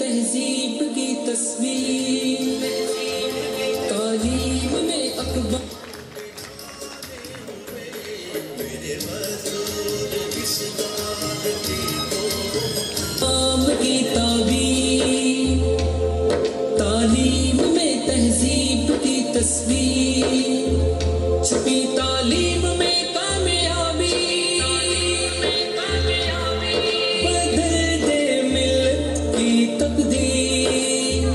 تہذیب کی تصویر، تعلیم میں اکبر کی تعبیر، تعلیم میں تہذیب کی تصویر، چھپی تعلیم میں کامیابی، بدل دے ملت کی تقدیر،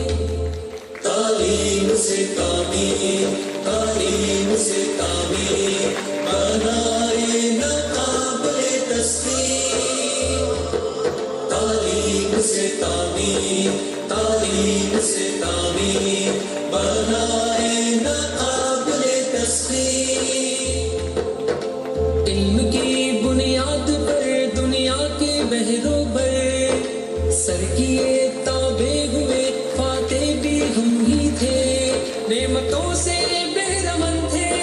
تعلیم سے تعمیر، تعلیم سے تعمیر، بنائے نہ قابل تصویر، تعلیم سے تعمیر، تعلیم سے تعمیر، بنائے نہ قابل تصویر، علم کی بنیاد پر دنیا کے بحروں پر سر کیے تابع ہوئے، فاتح بھی ہم ہی تھے، نعمتوں سے بہرمند تھے،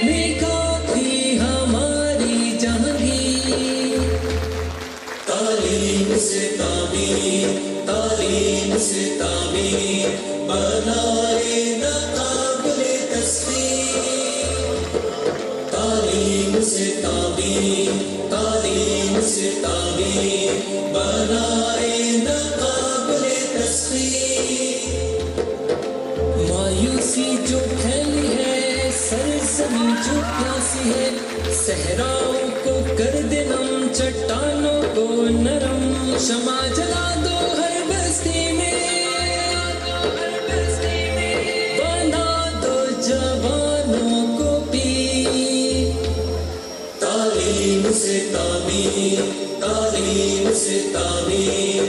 دیکھا تھی ہماری جہانگیر، تعلیم سے تعمیر، تعلیم سے تعمیر، بنائے نہ قابل تصویر، تعلیم سے تعمیر، تعلیم سے تعمیر، بنائے نہ قابل تصویر، مایوسی جو پھیلی ہے، سرزمین جو پیاسی ہے، صحراؤں کو کر دے نم، چٹانوں کو نرم، شمع جلا دو ہر بستی میں، بنا دو جوانوں کو پیر، تعلیم سے تعمیر، تعلیم سے تعمیر،